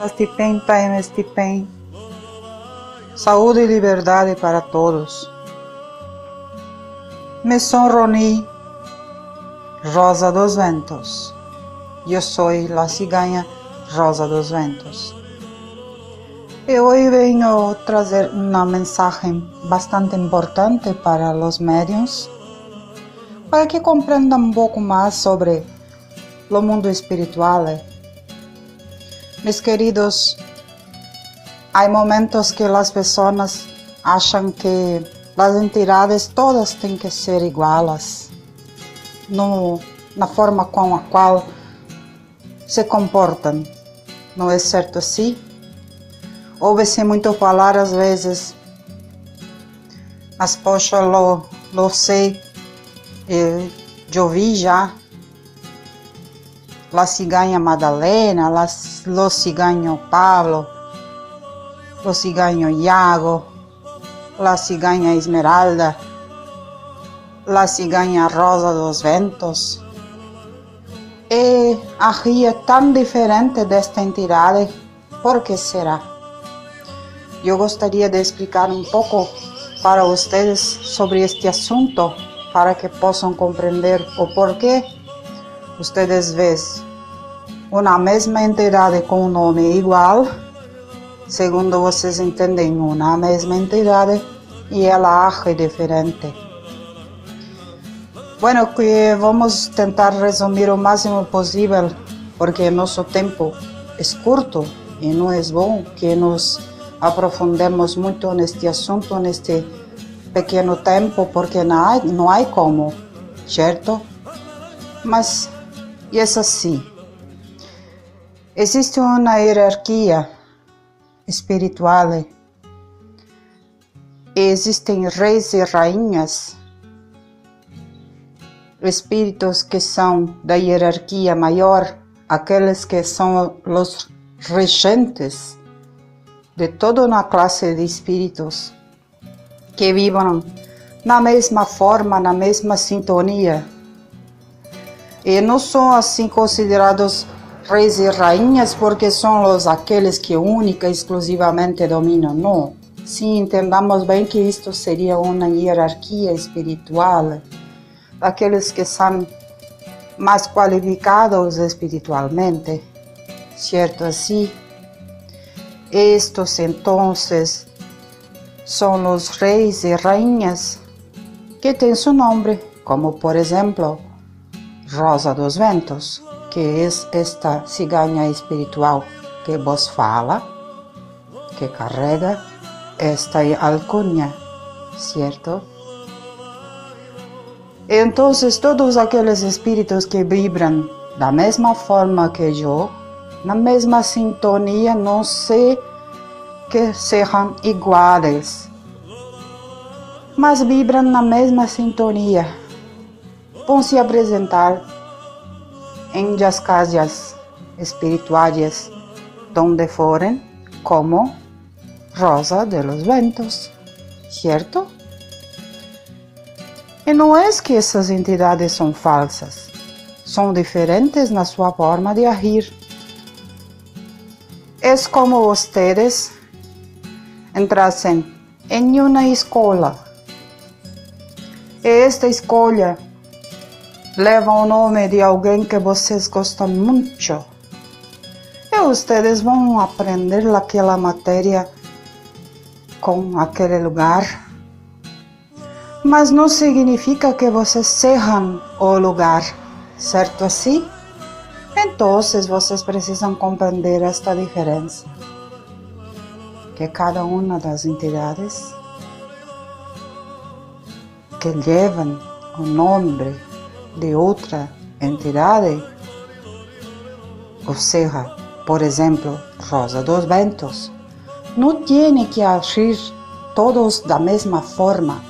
Stipem, Taim, Stipem. Saúde e liberdade para todos. Me son Roni, Rosa dos Ventos. Eu sou a ciganha Rosa dos Ventos. E hoje venho trazer uma mensagem bastante importante para os médiuns, para que compreendam um pouco mais sobre o mundo espiritual. Meus queridos, há momentos que as pessoas acham que as entidades todas têm que ser iguais na forma com a qual se comportam. Não é certo assim? Ouve-se muito falar às vezes, mas poxa, lo sei, eu vi já, la ciganha Madalena, lo ciganho Pablo, lo ciganho Iago, la ciganha Esmeralda, la ciganha Rosa dos Ventos. E a ria tão diferente desta entidade, por que será? Eu gostaria de explicar um pouco para vocês sobre este assunto, para que possam compreender o porquê vocês veem uma mesma entidade com um nome igual, segundo vocês entendem, uma mesma entidade e ela age diferente. Bueno, que vamos tentar resumir o máximo possível, porque nosso tempo é curto e não é bom que nos aprofundemos muito neste assunto, neste pequeno tempo, porque não há como, certo? Mas é assim. Existe uma hierarquia espiritual e existem reis e rainhas, espíritos que são da hierarquia maior, aqueles que são os regentes de toda uma classe de espíritos que vivem na mesma forma, na mesma sintonia. E não são assim considerados reis e rainhas porque são aqueles que única e exclusivamente dominam, não. Sim, entendamos bem que isto seria uma hierarquia espiritual, daqueles que são mais qualificados espiritualmente, certo assim? Estes, então, são os reis e rainhas que têm seu nome, como por exemplo, Rosa dos Ventos, que é esta ciganha espiritual que vos fala, que carrega esta alcunha, certo? Então, todos aqueles espíritos que vibram da mesma forma que eu, na mesma sintonia, não sei que sejam iguais, mas vibram na mesma sintonia, vão se apresentar em as casas espirituais donde forem como Rosa de los Ventos, certo? E não é que essas entidades são falsas, são diferentes na sua forma de agir. É como vocês entrassem em uma escola e esta escola leva o nome de alguém que vocês gostam muito e vocês vão aprender aquela matéria com aquele lugar, mas não significa que vocês sejam o lugar, certo assim? Então, vocês precisam compreender esta diferença, que cada uma das entidades que levam o nome de outra entidade, ou seja, por exemplo, Rosa dos Ventos, não tem que agir todos da mesma forma,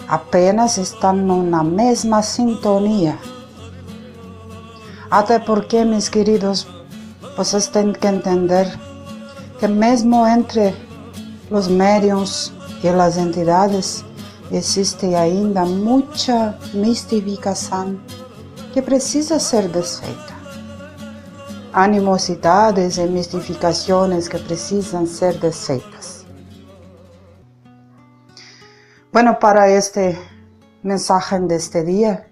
apenas estão na mesma sintonia. Até porque, meus queridos, vocês têm que entender que mesmo entre os médiuns e as entidades existe ainda muita mistificação que precisa ser desfeita. animosidades e mistificaciones que precisam ser desfeitas. Bueno, para este mensaje deste dia,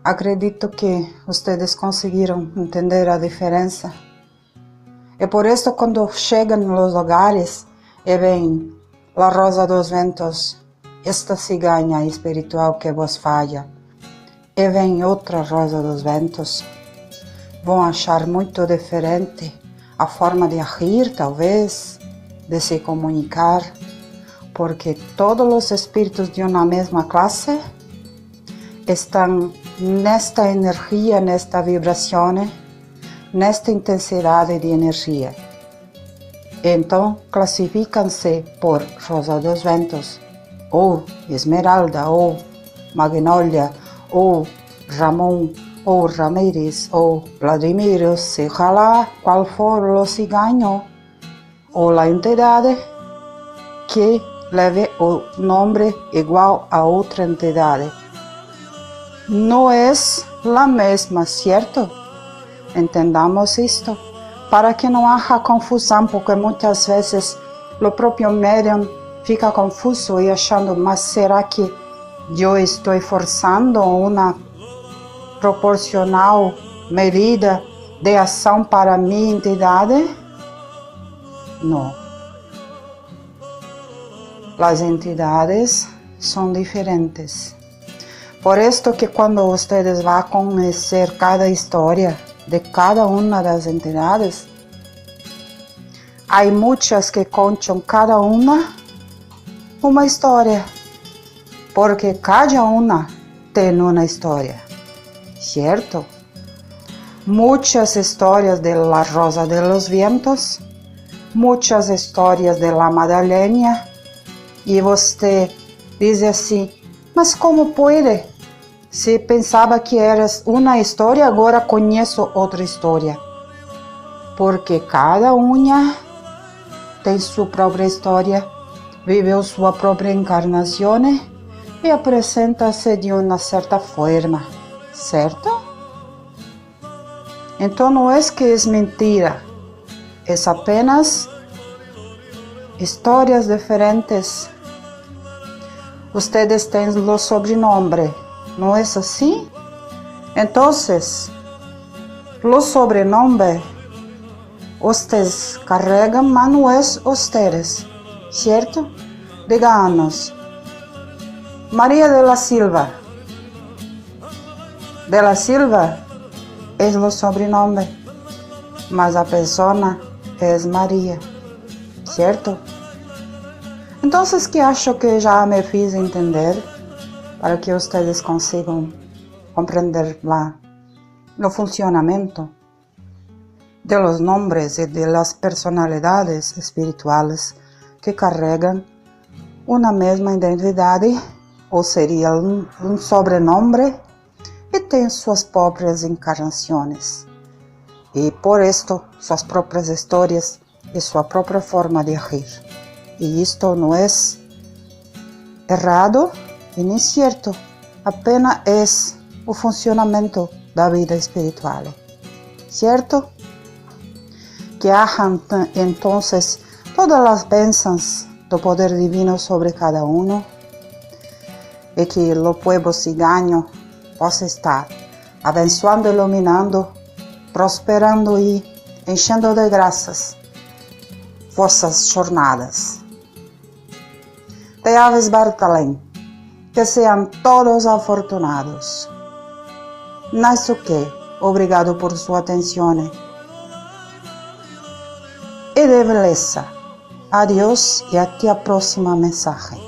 acredito que vocês conseguiram entender a diferença. E por isso, quando chegam nos lugares e veem a rosa dos ventos, esta ciganha espiritual que vos falla, e veem outra rosa dos ventos, vão achar muito diferente a forma de agir, talvez, de se comunicar, porque todos os espíritos de uma mesma classe estão nesta energia, nesta vibração, nesta intensidade de energia. Então, classificam-se por rosa dos ventos, ou esmeralda, ou magnólia, ou Ramon, ou Ramírez, ou Vladimir, seja lá qual for o ciganho, ou a entidade que leve o nome igual a outra entidade. Não é a mesma, certo? Entendamos isto, para que não haja confusão, porque muitas vezes o próprio médium fica confuso e achando, mas será que eu estou forçando uma proporcional medida de ação para minha entidade? Não. As entidades são diferentes. Por isso que quando vocês vão conhecer cada história de cada uma das entidades, há muitas que contam cada uma história, porque cada uma tem uma história, certo? Muitas histórias de la Rosa de los Vientos, muitas histórias de la Madalena, e você diz assim, mas como pode? Se pensava que era uma história, agora conheço outra história. Porque cada uma tem sua própria história, viveu sua própria encarnação e apresenta-se de uma certa forma, certo? Então não é que é mentira, é apenas histórias diferentes. Vocês têm o sobrenome, não é assim? Então, o sobrenome vocês carregam, mas não é vocês, certo? Digamos, Maria de la Silva. De la Silva é o sobrenome, mas a pessoa é Maria, certo? Então, que acho que já me fiz entender, para que vocês consigam compreender o funcionamento de los nombres e de las personalidades espirituales que carregam uma mesma identidade, ou seria um sobrenome, e tem suas próprias encarnações. E por isto, suas próprias histórias e sua própria forma de agir. E isto não é errado e nem certo, apenas é o funcionamento da vida espiritual, certo? Que hajam então todas as bênçãos do poder divino sobre cada um e que o povo ciganho possa estar abençoando, iluminando, prosperando e enchendo de graças vossas jornadas. De Aves Bartalém, que sejam todos afortunados. Naisuke, obrigado por sua atenção e de beleza. Adiós e até a próxima mensagem.